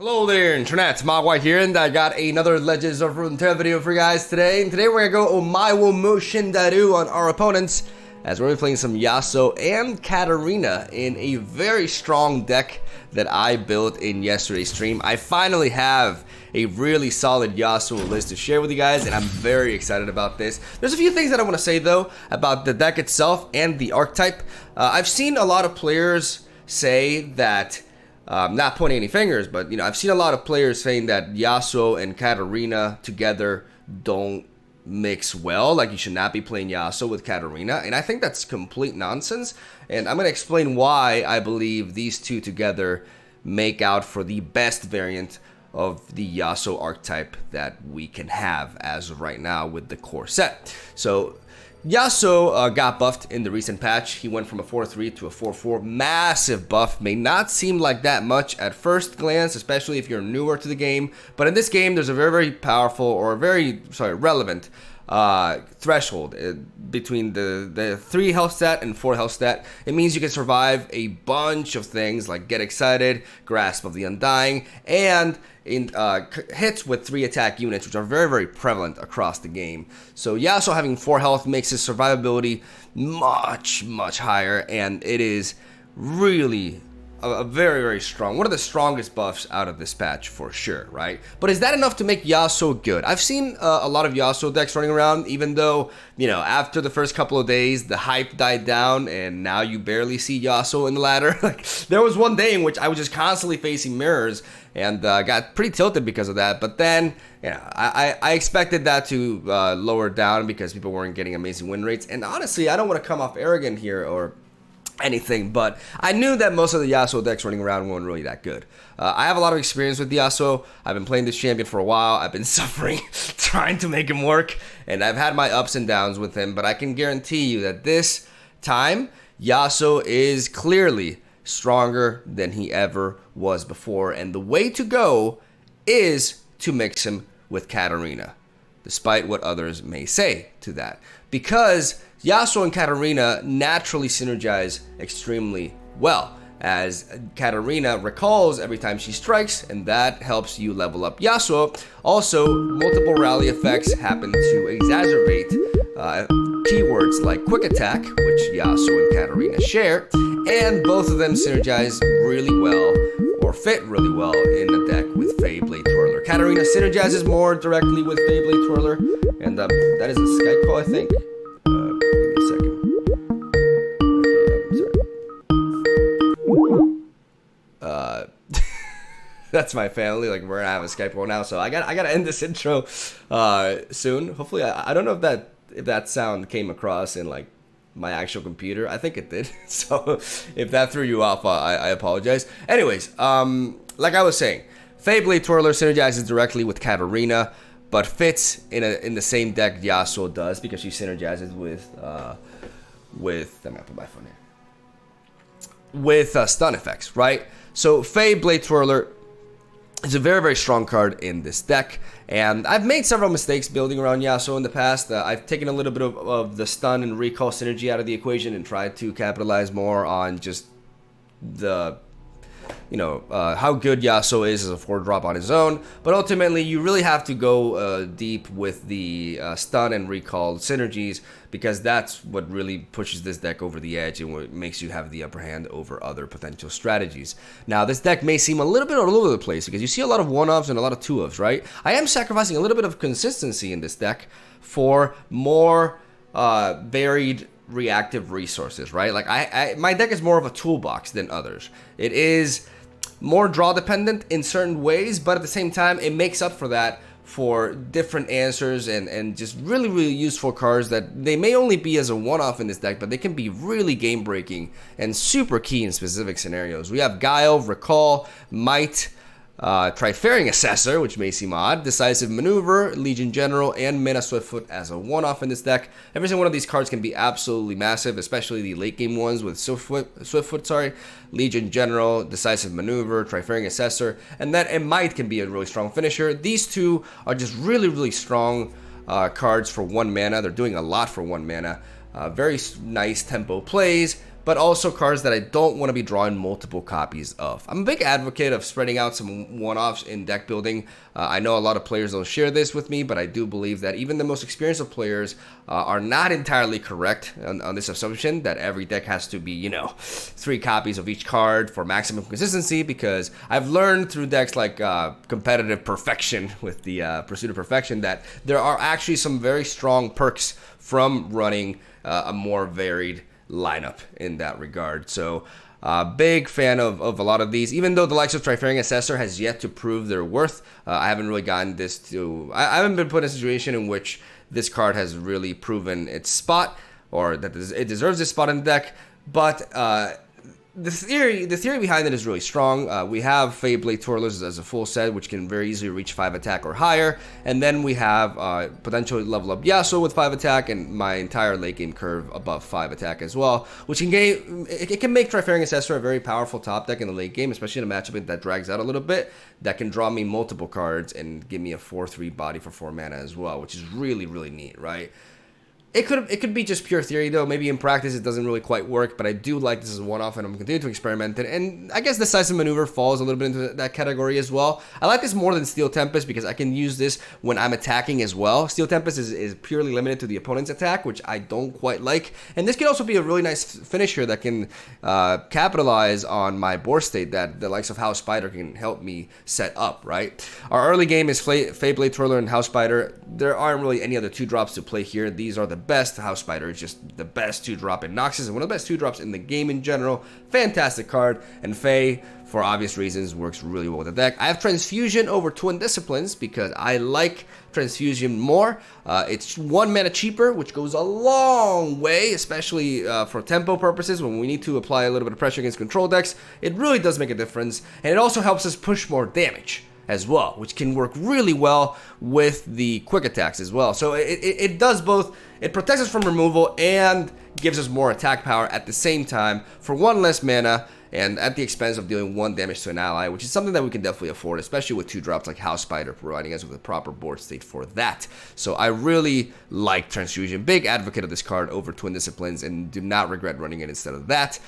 Hello there, Internet. MegaMogwai here, and I got another Legends of Runeterra video for you guys today. And today we're gonna go Omawo Motion Daru on our opponents, as we're playing some YASUO and KATARINA in a very strong deck that I built in yesterday's stream. I finally have a really solid YASUO list to share with you guys, and I'm very excited about this. There's a few things that I want to say though about the deck itself and the archetype. I've seen a lot of players say that. Not pointing any fingers, but I've seen a lot of players saying that YASUO and KATARINA together don't mix well. Like you should not be playing YASUO with KATARINA, and I think that's complete nonsense. And I'm gonna explain why I believe these two together make out for the best variant of the YASUO archetype that we can have as of right now with the core set. So YASUO got buffed in the recent patch. He went from a 4-3 to a 4-4. Massive buff. May not seem like that much at first glance, especially if you're newer to the game. But in this game, there's a very powerful or relevant threshold between the 3 health stat and 4 health stat. It means you can survive a bunch of things like Get Excited, Grasp of the Undying, and in hits with 3 attack units, which are very, very prevalent across the game. So YASUO having 4 health makes his survivability much, much higher, and it is really a very, very strong, one of the strongest buffs out of this patch for sure, right? But is that enough to make YASUO good? I've seen a lot of YASUO decks running around, even though, after the first couple of days, the hype died down, and now you barely see YASUO in the ladder. Like, there was one day in which I was just constantly facing mirrors, and got pretty tilted because of that. But then, I expected that to lower down because people weren't getting amazing win rates. And honestly, I don't want to come off arrogant here or anything, but I knew that most of the YASUO decks running around weren't really that good. I have a lot of experience with YASUO. I've been playing this champion for a while. I've been suffering trying to make him work, and I've had my ups and downs with him, but I can guarantee you that this time, YASUO is clearly stronger than he ever was before, and the way to go is to mix him with KATARINA, despite what others may say to that, because YASUO and KATARINA naturally synergize extremely well, as KATARINA recalls every time she strikes, and that helps you level up YASUO. Also, multiple rally effects happen to exacerbate keywords like Quick Attack, which YASUO and KATARINA share, and both of them synergize really well, or fit really well in a deck with Feyblade Twirler. KATARINA synergizes more directly with Feyblade Twirler, and that is a Skype call, I think. That's my family. Like, we're gonna have a Skype call now, so I gotta end this intro soon. Hopefully, I don't know if that sound came across in like my actual computer. I think it did. So if that threw you off, I apologize. Anyways, like I was saying, Feyblade Twirler synergizes directly with KATARINA, but fits in the same deck YASUO does, because she synergizes with I'm gonna put my phone here, with stun effects, right? So Feyblade Twirler is a very, very strong card in this deck, and I've made several mistakes building around YASUO in the past. I've taken a little bit of the stun and recall synergy out of the equation and tried to capitalize more on just the how good YASUO is as a 4-drop on his own, but ultimately you really have to go deep with the stun and recall synergies, because that's what really pushes this deck over the edge and what makes you have the upper hand over other potential strategies. Now, this deck may seem a little bit all over the place because you see a lot of 1-offs and a lot of 2-offs, right? I am sacrificing a little bit of consistency in this deck for more varied reactive resources, right? Like my deck is more of a toolbox than others. It is more draw dependent in certain ways, but at the same time it makes up for that for different answers and just really, really useful cards that they may only be as a 1-off in this deck, but they can be really game breaking and super key in specific scenarios. We have Guile, Recall, Might, Triferring Assessor, which may seem odd, Decisive Maneuver, Legion General, and Mana Swiftfoot as a 1-off in this deck. Every single one of these cards can be absolutely massive, especially the late game ones with Swiftfoot, Legion General, Decisive Maneuver, Triferring Assessor, and Might can be a really strong finisher. These two are just really, really strong cards for 1 mana. They're doing a lot for 1 mana. Very nice tempo plays, but also cards that I don't want to be drawing multiple copies of. I'm a big advocate of spreading out some one-offs in deck building. I know a lot of players don't share this with me, but I do believe that even the most experienced of players are not entirely correct on this assumption that every deck has to be, you know, 3 copies of each card for maximum consistency, because I've learned through decks like Competitive Perfection with the Pursuit of Perfection that there are actually some very strong perks from running a more varied lineup in that regard. So big fan of a lot of these, even though the likes of Trifarian Assessor has yet to prove their worth. I haven't really gotten this to, I haven't been put in a situation in which this card has really proven its spot, or that it deserves its spot in the deck. But the theory behind it is really strong. We have Feyblade Twirlers as a full set, which can very easily reach 5 attack or higher, and then we have potentially level up YASUO with 5 attack, and my entire late game curve above 5 attack as well, which can it can make Trifarian Assessor a very powerful top deck in the late game, especially in a matchup that drags out a little bit, that can draw me multiple cards and give me a 4/3 body for 4 mana as well, which is really, really neat, right? It could be just pure theory, though. Maybe in practice it doesn't really quite work, but I do like this as a one-off, and I'm continuing to experiment it. And I guess Decisive Maneuver falls a little bit into that category as well. I like this more than Steel Tempest because I can use this when I'm attacking as well. Steel Tempest is purely limited to the opponent's attack, which I don't quite like. And this can also be a really nice finisher that can capitalize on my board state that the likes of House Spider can help me set up, right? Our early game is Feyblade Twirler and House Spider. There aren't really any other 2-drops to play here. These are the best. House Spider is just the best 2-drop in Noxus and one of the best 2-drops in the game in general. Fantastic card. And Fey, for obvious reasons, works really well with the deck. I have Transfusion over Twin Disciplines because I like Transfusion more. It's 1 mana cheaper, which goes a long way, especially for tempo purposes when we need to apply a little bit of pressure against control decks. It really does make a difference, and it also helps us push more damage as well, which can work really well with the quick attacks as well. So it does both. It protects us from removal and gives us more attack power at the same time for 1 less mana, and at the expense of dealing 1 damage to an ally, which is something that we can definitely afford, especially with 2-drops like House Spider providing us with a proper board state for that. So I really like Transfusion. Big advocate of this card over Twin Disciplines, and do not regret running it instead of that.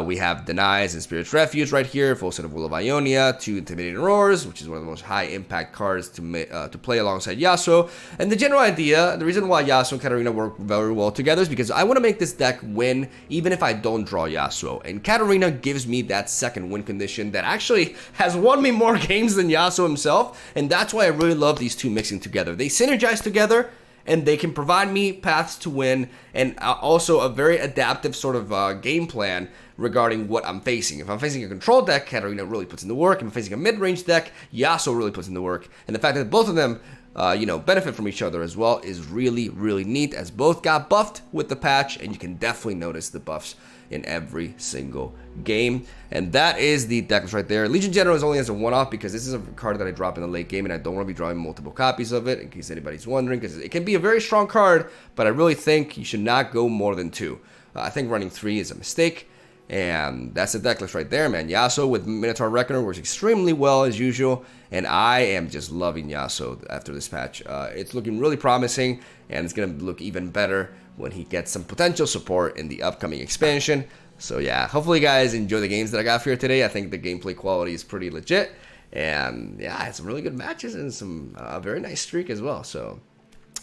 We have Denies and Spirit's Refuge right here, full set of Will of Ionia, 2 Intimidating Roars, which is one of the most high impact cards to play alongside YASUO. And the general idea, the reason why YASUO and Katarina work very well together is because I want to make this deck win even if I don't draw YASUO. And Katarina gives me that second win condition that actually has won me more games than YASUO himself, and that's why I really love these two mixing together. They synergize together, and they can provide me paths to win, and also a very adaptive sort of game plan regarding what I'm facing. If I'm facing a control deck, Katarina really puts in the work. If I'm facing a mid-range deck, YASUO really puts in the work. And the fact that both of them benefit from each other as well is really, really neat, as both got buffed with the patch, and you can definitely notice the buffs in every single game. And that is the deck list right there. Legion General is only as a one-off because this is a card that I drop in the late game, and I don't want to be drawing multiple copies of it, in case anybody's wondering, because it can be a very strong card, but I really think you should not go more than 2. I think running 3 is a mistake. And that's the deck list right there, man. YASUO with Minotaur Reckoner works extremely well as usual, and I am just loving YASUO after this patch. It's looking really promising, and it's going to look even better when he gets some potential support in the upcoming expansion. So yeah, hopefully you guys enjoy the games that I got for you today. I think the gameplay quality is pretty legit, and yeah, I had some really good matches and some very nice streak as well. So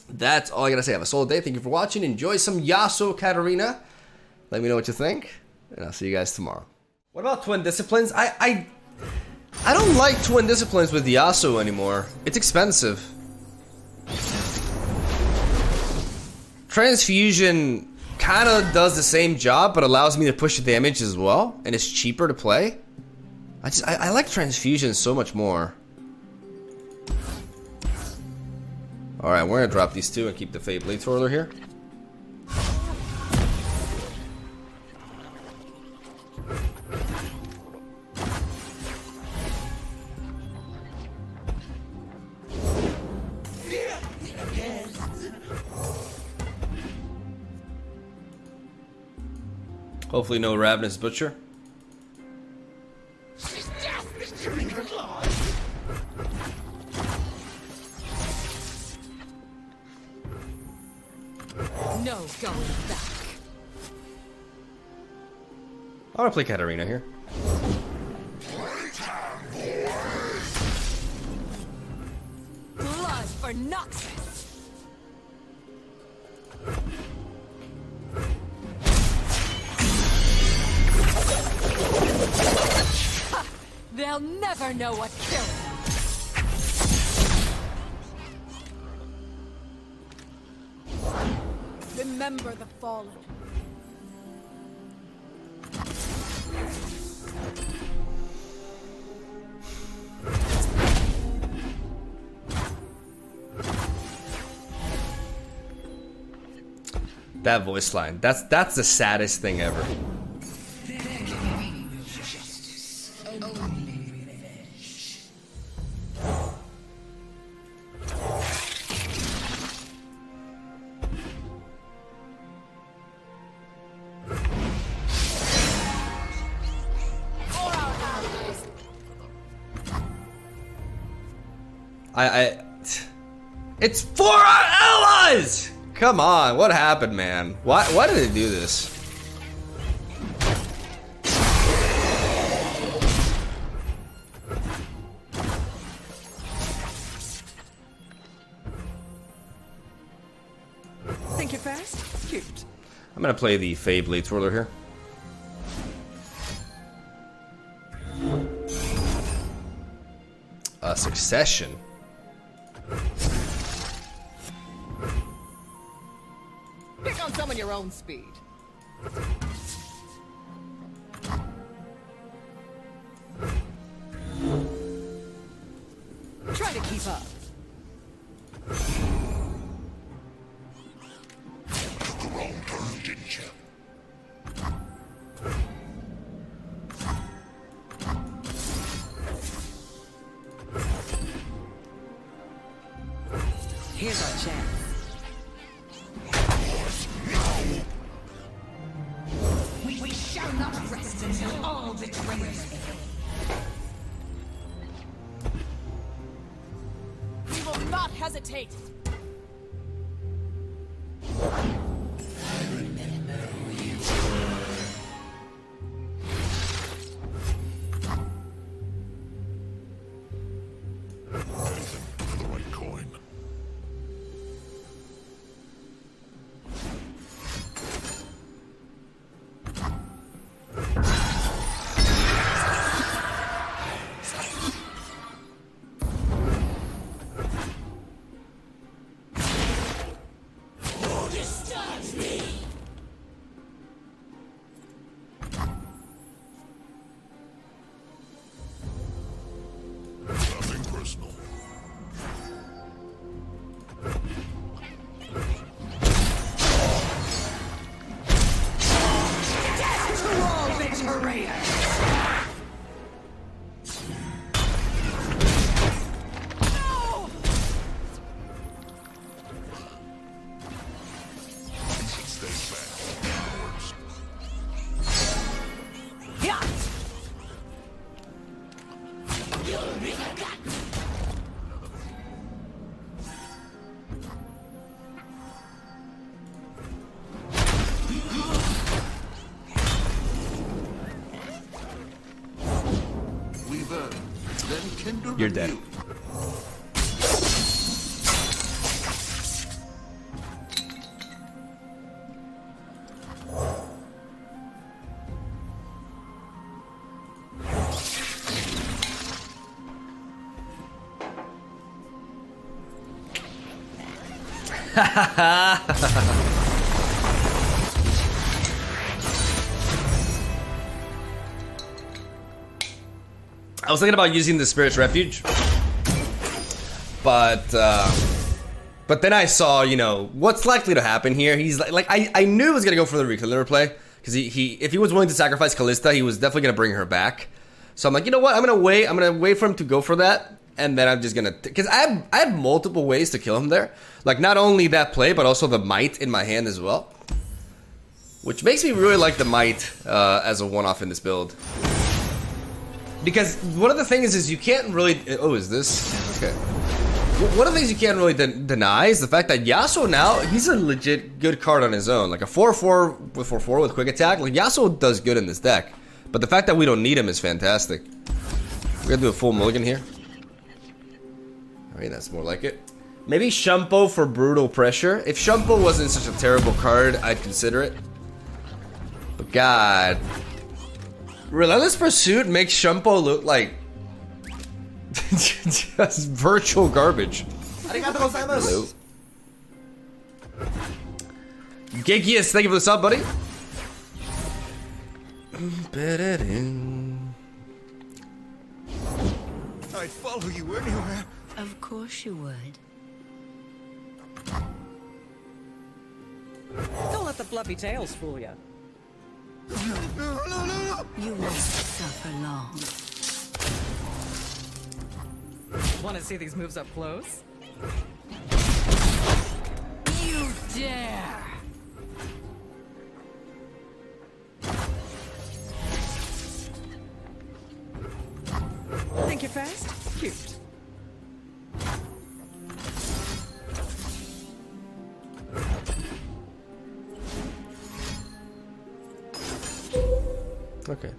that's all I got to say. Have a solid day. Thank you for watching. Enjoy some YASUO Katarina. Let me know what you think, and I'll see you guys tomorrow. What about Twin Disciplines? I don't like Twin Disciplines with YASUO anymore. It's expensive. Transfusion kind of does the same job, but allows me to push the damage as well, and it's cheaper to play. I like Transfusion so much more. Alright, we're gonna drop these 2 and keep the Feyblade Twirler here. Hopefully no Ravenous Butcher. No going back. I want to play Katarina here. Blood for Noxus. Ha! They'll never know what killing. Remember the fallen. That voice line. That's the saddest thing ever. It's for our allies! Come on, what happened, man? Why did they do this? Think you're fast? Cute. I'm gonna play the Fey Blade Twirler here. A Succession. Pick on someone your own speed. Try to keep up. Here's our chance. We shall not rest until all betrayers fail. We will not hesitate. I remember who you for the right coin. Nothing personal. Death to all betrayers! No! Stay back. Yeah! We burn, then kindle. You're dead. anew. I was thinking about using the Spirit's Refuge, but then I saw, you know, what's likely to happen here. He's like I knew he was gonna go for the Reclaimer play, because he if he was willing to sacrifice Callista, he was definitely gonna bring her back. So I'm like, you know what? I'm gonna wait for him to go for that, and then I'm just gonna, because I have multiple ways to kill him there. Like, not only that play, but also the Might in my hand as well, which makes me really like the Might as a one-off in this build. Because one of the things is you can't really... Oh, is this? Okay. One of the things you can't really deny is the fact that YASUO now, he's a legit good card on his own. Like a 4-4 with 4-4 with quick attack. Like, YASUO does good in this deck. But the fact that we don't need him is fantastic. We're gonna do a full mulligan here. Alright, that's more like it. Maybe Shumpo for brutal pressure. If Shumpo wasn't such a terrible card, I'd consider it. But God. Relentless Pursuit makes Shumpo look like just virtual garbage. Hello. Gigius, thank you for the sub, buddy. I'd follow you anywhere. Of course you would. Don't let the fluffy tails fool you. No. You won't suffer long. Want to see these moves up close? You dare! Think you're fast? Cute. Okay.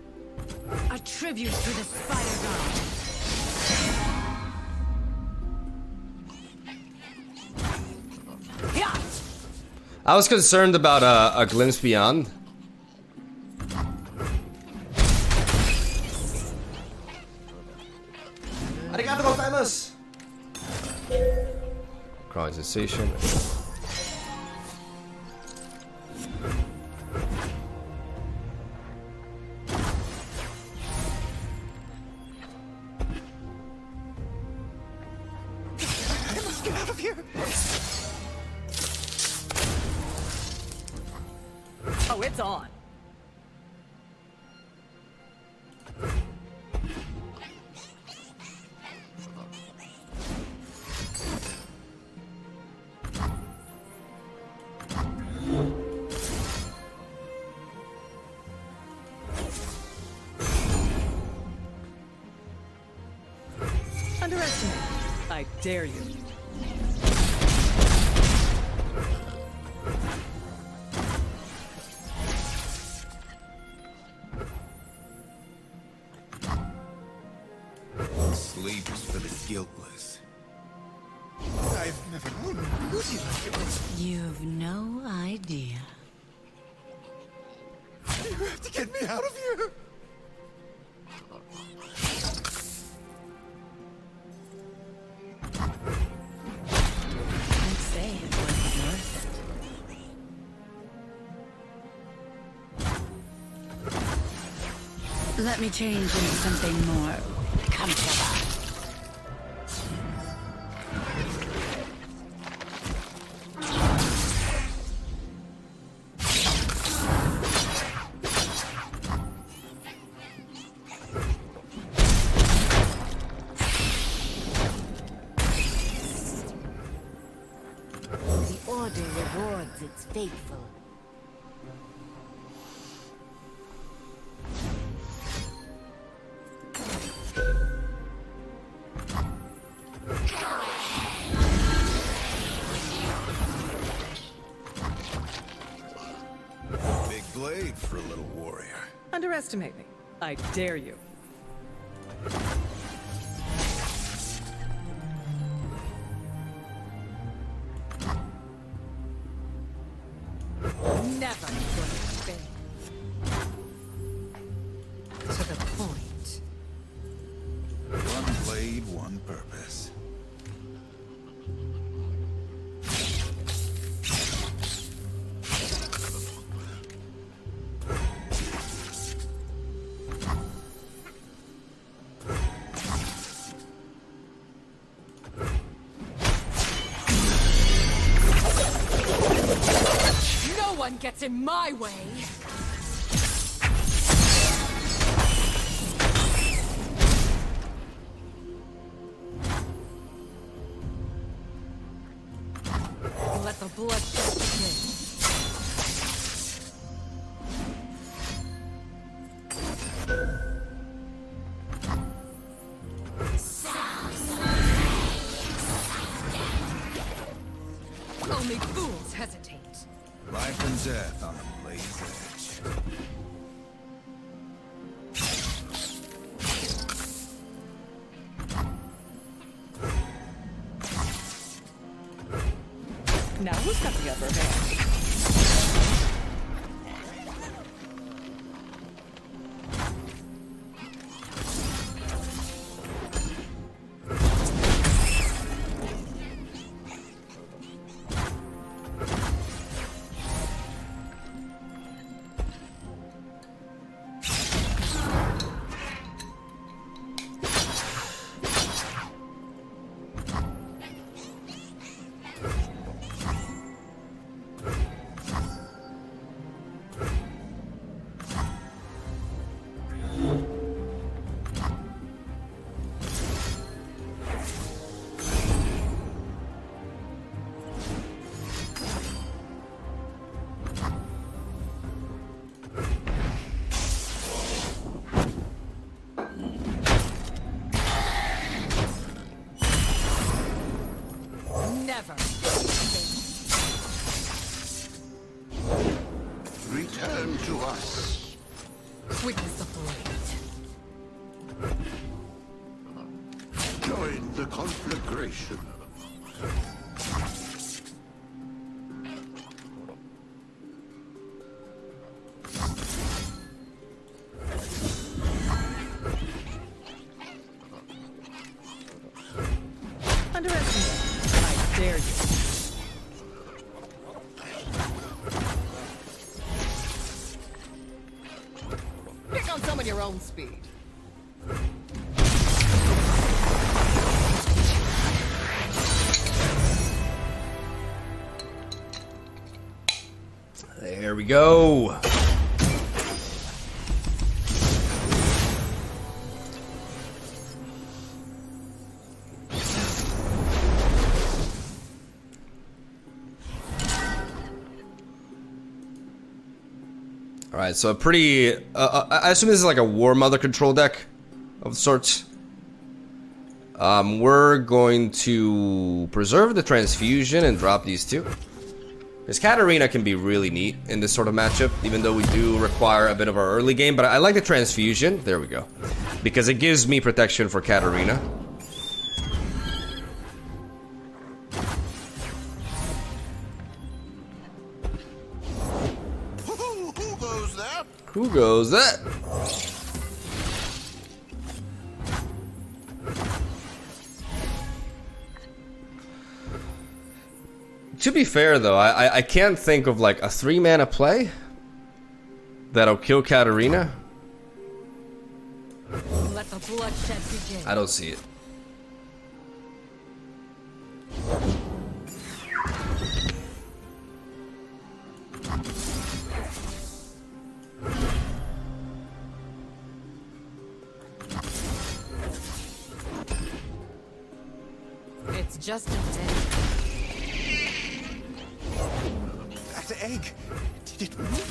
A tribute to the spider god. Yeah. I was concerned about a glimpse beyond. Arigato gozaimasu. Crawling sensation. I must get out of here. Oh, it's on. Underestimate. I dare you. Sleep is for the guiltless. I've never known beauty like yours. You've no idea. You have to get me out of here. I'd say it wasn't worth it. Let me change into something more comfortable. The Order rewards its faithful. Big blade for a little warrior. Underestimate me. I dare you. Never going to fail. To the point. One blade, one purpose. No one gets in my way. Let the bloodshed begin. Only fools hesitate. Life and death on a blade's edge. Now who's got the upper hand? Never. Return to us. Witness the blade. Join the conflagration. Underestimate. I dare you. Pick on some of your own speed. There we go. Alright, so a pretty... I assume this is like a Warmother control deck of sorts. We're going to preserve the transfusion and drop these two. Because Katarina can be really neat in this sort of matchup, even though we do require a bit of our early game. But I like the transfusion. There we go. Because it gives me protection for Katarina. Who goes there? Who goes that? To be fair though, I can't think of like a 3-mana play that'll kill Katarina. Let the bloodshed begin. I don't see it. It's just a day. That egg. Did it move?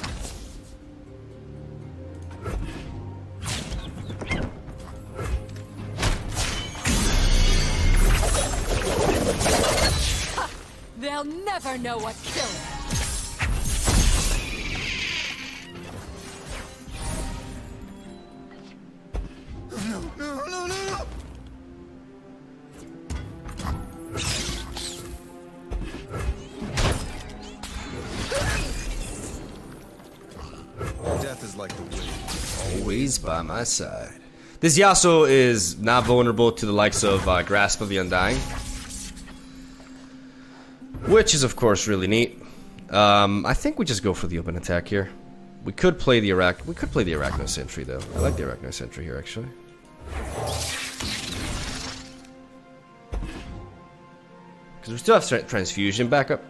They'll never know what killing. No. Death is like the wind. Always by my side. This YASUO is not vulnerable to the likes of Grasp of the Undying, which is of course really neat. I think we just go for the open attack here. We could play the Arachno Sentry though. I like the Arachno Sentry here actually. Because we still have transfusion backup.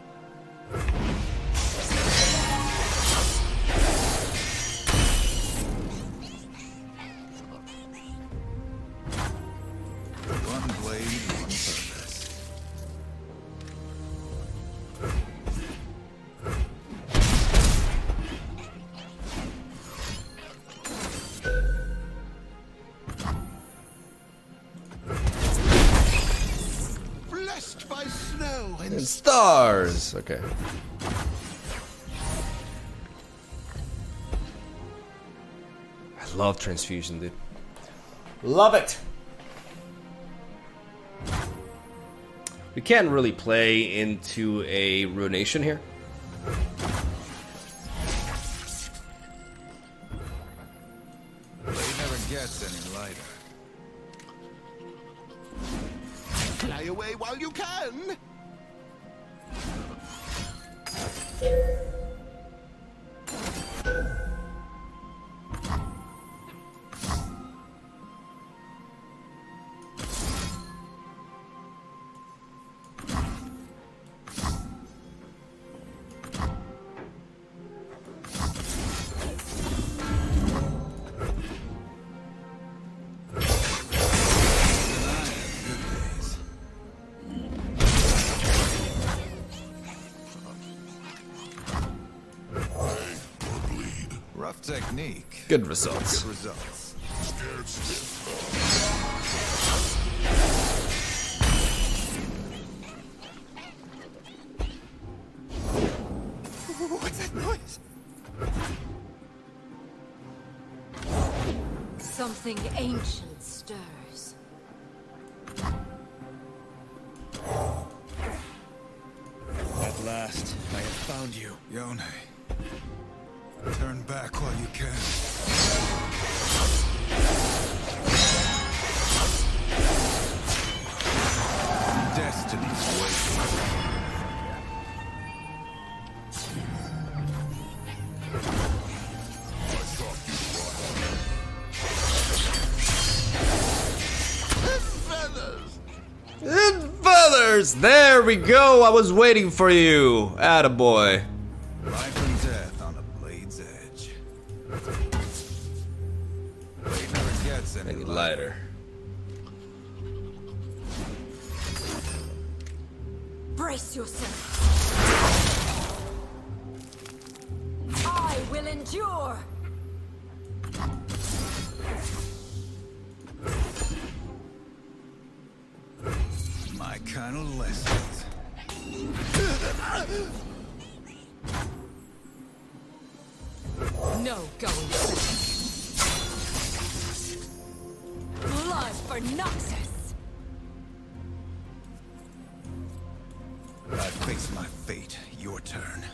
One blade, one purpose. Blessed by snow and And stars! Okay. I love transfusion, dude. Love it! We can't really play into a ruination here. Blade never gets any lighter. Fly away while you can. Rough technique. Good results. Good results. What's that noise? Something ancient stirs. At last, I have found you. Yone, turn back while you can. Destiny's waiting. Feathers! There we go! I was waiting for you! Attaboy. Life and death on a blade's edge. Blade never gets any Any lighter. lighter. Brace yourself. I will endure. My kind of lessons. No going back. Blood for Noxus. I face my fate. Your turn.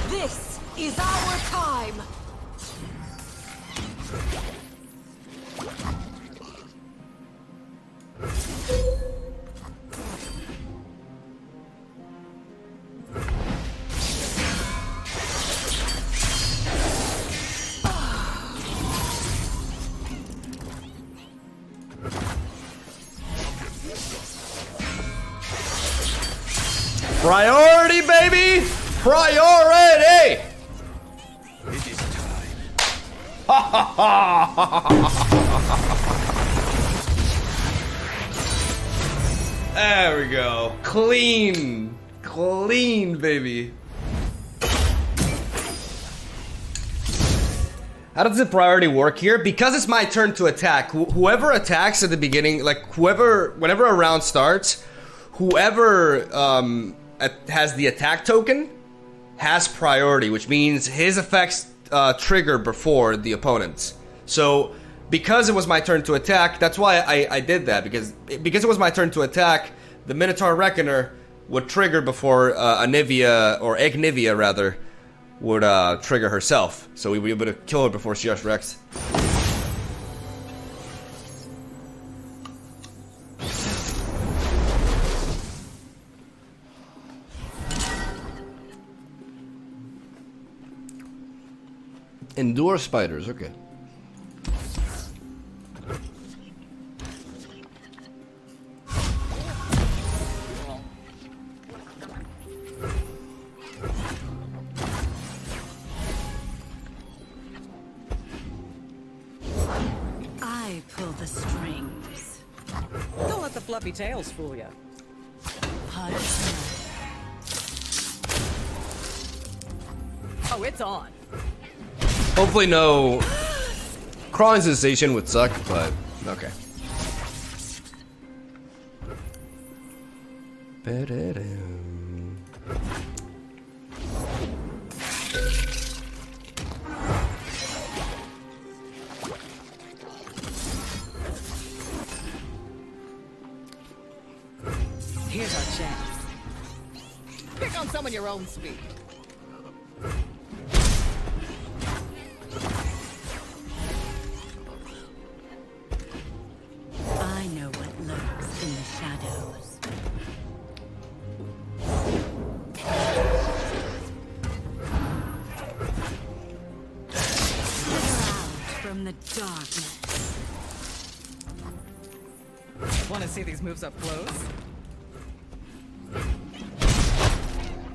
This is our time. Priority, baby! Priority! It is time. There we go. Clean. Clean, baby. How does the priority work here? Because it's my turn to attack, whoever attacks at the beginning, like whenever a round starts, whoever has the attack token has priority, which means his effects trigger before the opponent's. So because it was my turn to attack, that's why I did that, because it was my turn to attack, the Minotaur Reckoner would trigger before Anivia, or Ignivia rather, would trigger herself. So we would be able to kill her before she just wrecks. Endure spiders, okay. I pull the strings. Don't let the fluffy tails fool you. Hot smell. Oh, it's on. Hopefully no crawling sensation would suck, but okay. Here's our chance. Pick on someone your own speed. I know what lurks in the shadows. Slither out from the darkness. Want to see these moves up close?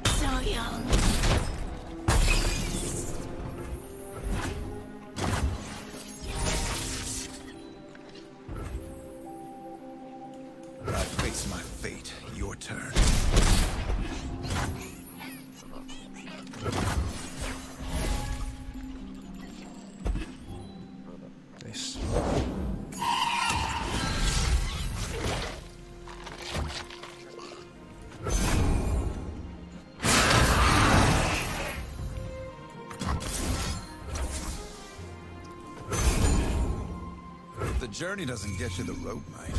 So young. I face my fate. Your turn. Nice. If the journey doesn't get you, the road might.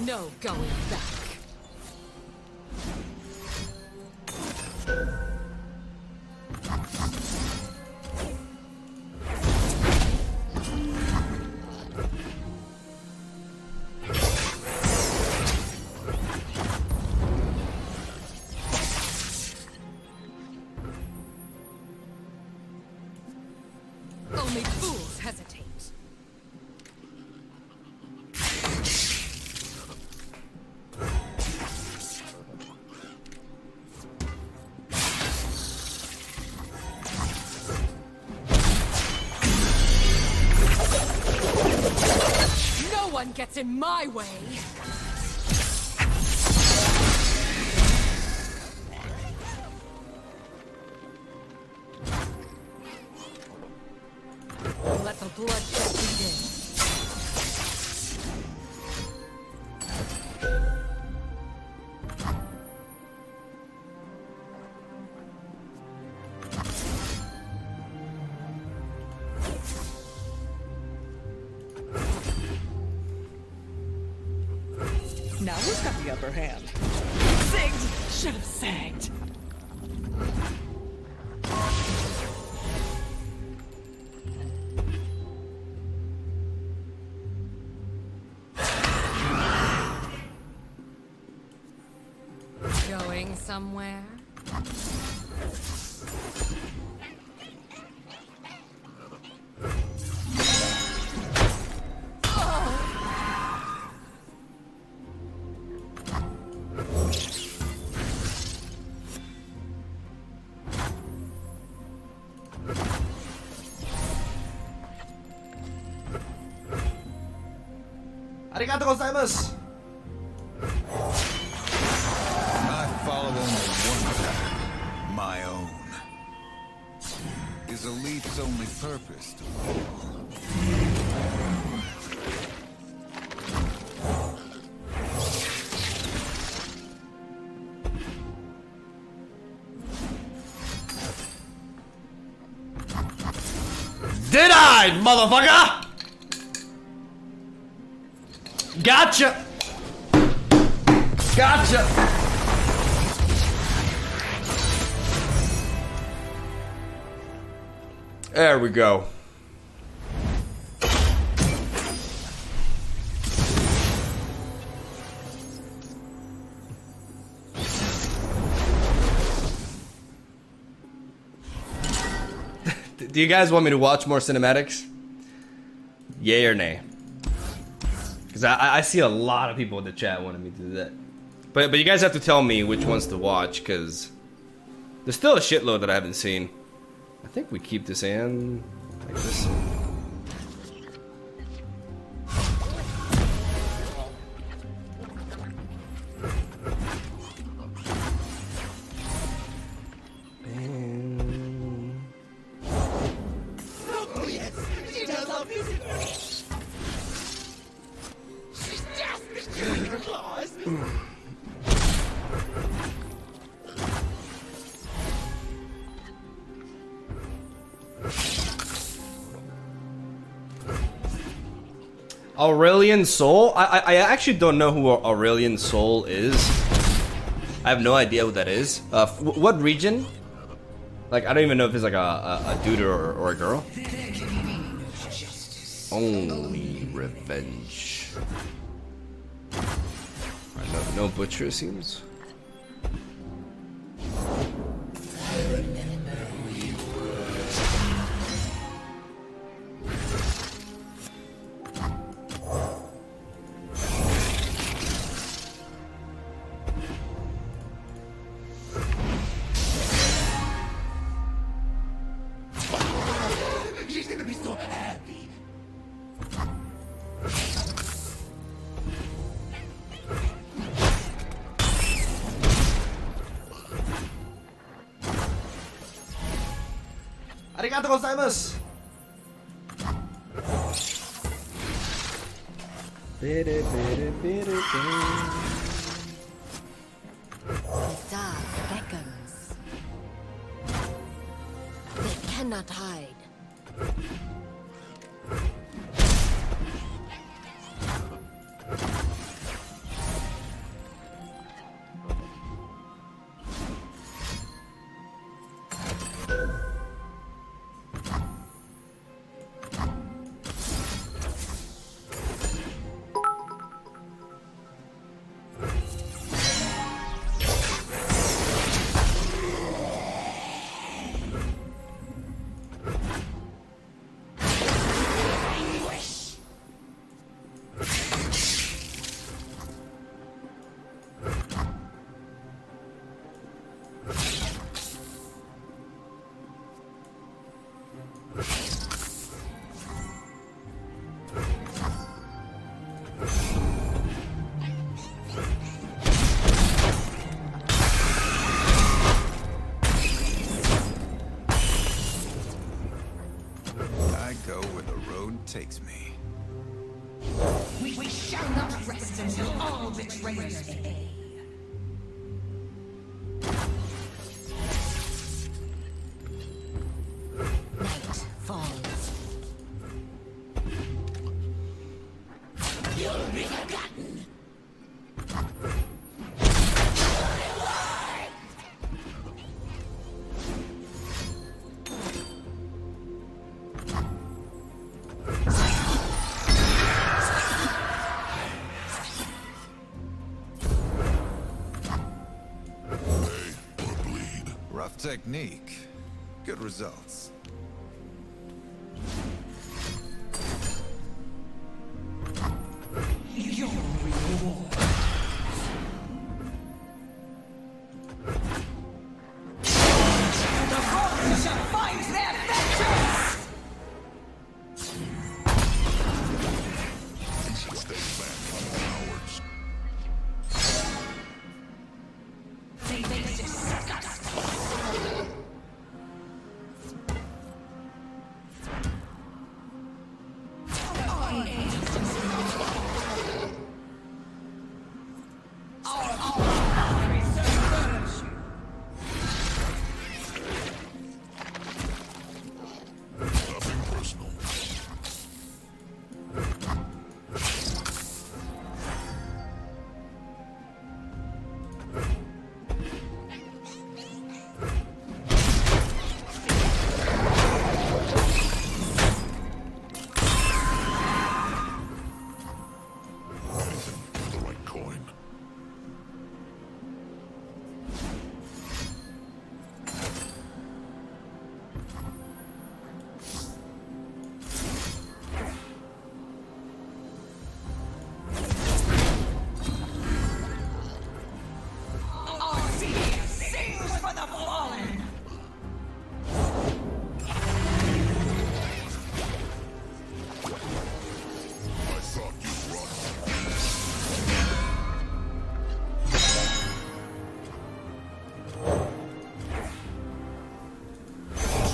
No going back. Only fools hesitate. No one gets in my way. Let the bloodshed begin. Now who's got the upper hand? Zigged! Should have sagged. Going somewhere? Arigatou gozaimasu. I follow only one path, my own. Is a leaf's only purpose to fall? Did I, motherfucker? Gotcha. Gotcha. There we go. Do you guys want me to watch more cinematics? Yay or nay? Because I see a lot of people in the chat wanting me to do that. But you guys have to tell me which ones to watch, because there's still a shitload that I haven't seen. I think we keep this in like this. Aurelian Soul? I actually don't know who Aurelian Soul is. I have no idea what that is. What region? Like, I don't even know if it's like a dude or a girl. Only revenge. Right, no butcher, it seems. She's gonna be so happy. Arigato gozaimasu! The dark beckons. They cannot hide. I go where the road takes me. We shall not rest until all betrayers pay. Night falls. You'll be forgotten. Rough technique. Good results. Your reward. The Vulcan shall find their vengeance! They disgust.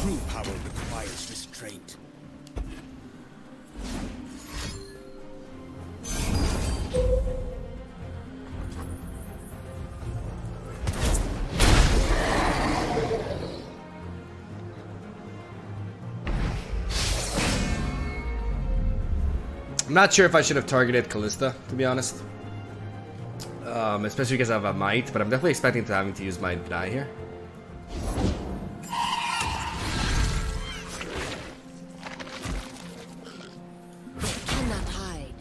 True power requires restraint. I'm not sure if I should have targeted Callista, to be honest. Especially because I have a might, but I'm definitely expecting to having to use my deny here. Cannot hide.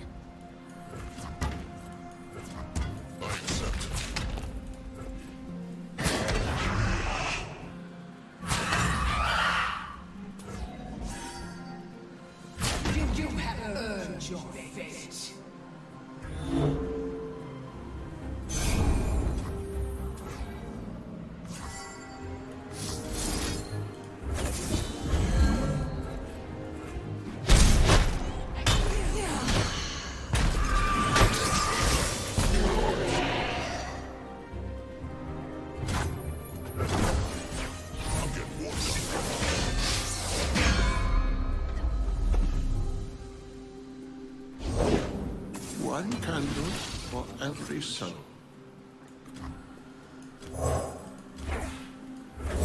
You have earned your fate. One candle for every soul.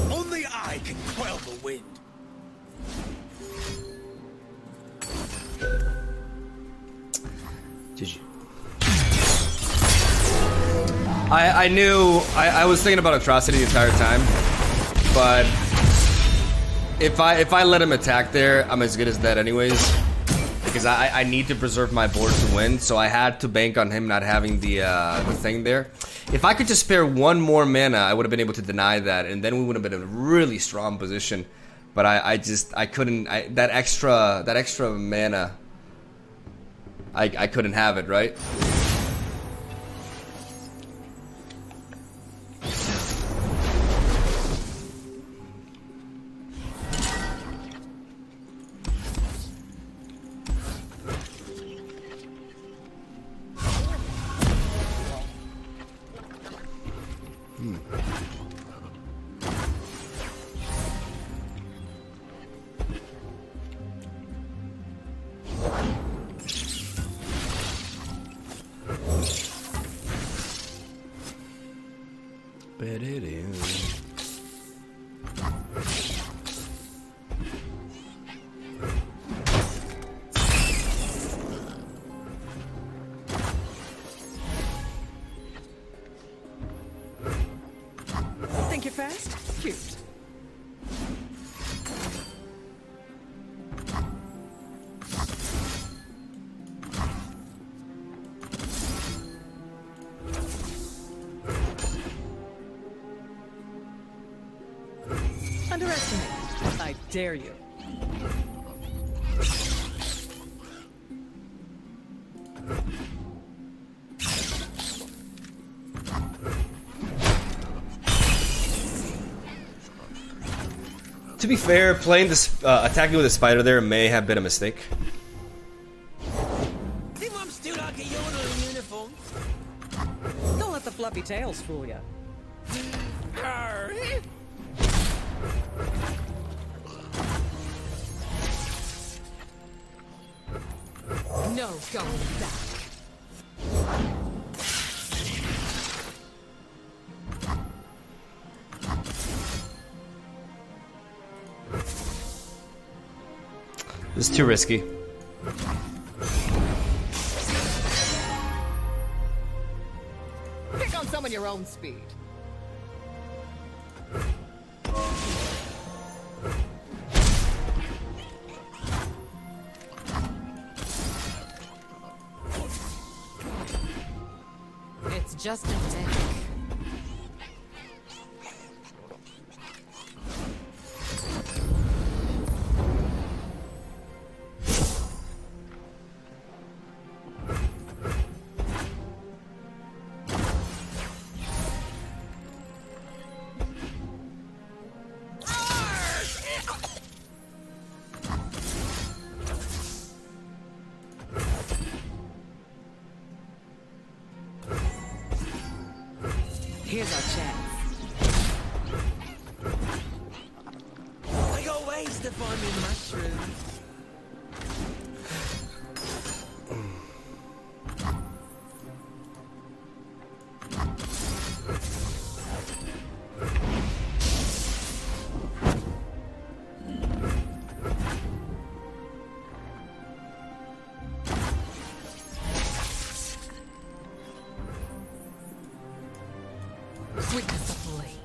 Only I can quell the wind. Did you? I knew I was thinking about Atrocity the entire time, but if I let him attack there, I'm as good as dead anyways. Because I need to preserve my board to win, so I had to bank on him not having the thing there. If I could just spare one more mana, I would have been able to deny that, and then we would have been in a really strong position. But I couldn't. That extra mana, I couldn't have it, right? Think you're fast? Cute. Underestimate. I dare you. To be fair, playing this, attacking with a spider there may have been a mistake. Think I'm still like a yodel in uniform? Don't let the fluffy tails fool you. No going back. This is too risky. Pick on someone your own speed. It's just a deck. Here's our chance. I got ways to find me mushrooms. Sweetness of blade.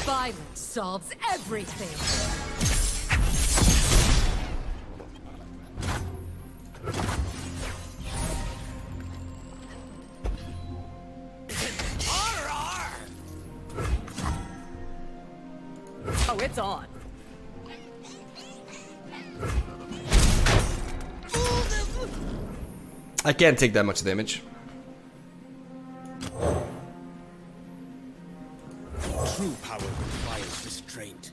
Violence solves everything. Oh, it's on. I can't take that much damage. True power requires restraint.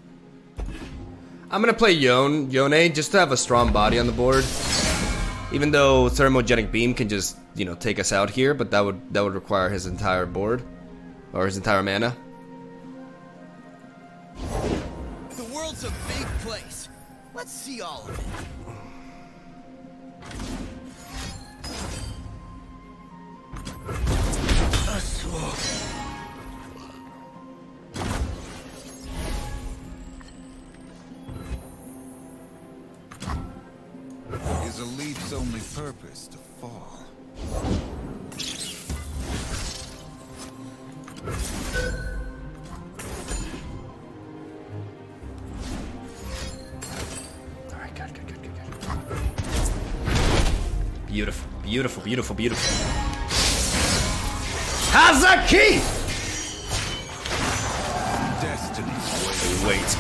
I'm gonna play Yone just to have a strong body on the board. Even though Thermogenic Beam can just, you know, take us out here, but that would require his entire board. Or his entire mana. The world's a big place. Let's see all of it. YASUO. Is a leaf's only purpose to fall? Alright, good. Beautiful, beautiful, beautiful, beautiful. Hazaki! Destiny Wait.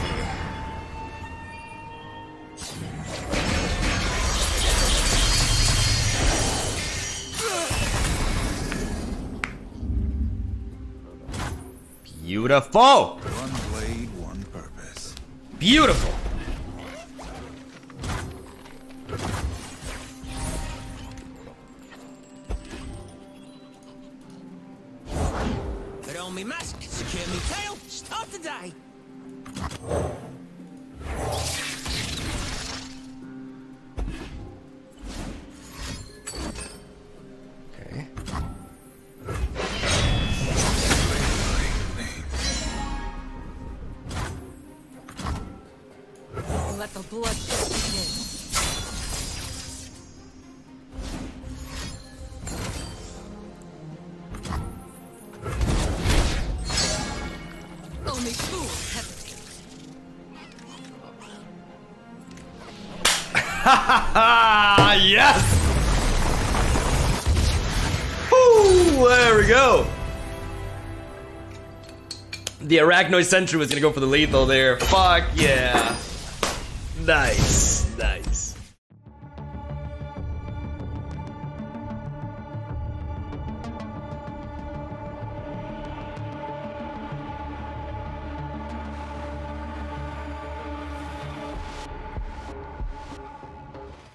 Beautiful! One blade, one purpose. Beautiful! Put on me mask, secure me tail, start the day. Okay. Let the bloodshed begin. Only fools hesitate. Yes! Woo, there we go. The Arachnoid Sentry was gonna go for the lethal there. Fuck yeah. Nice.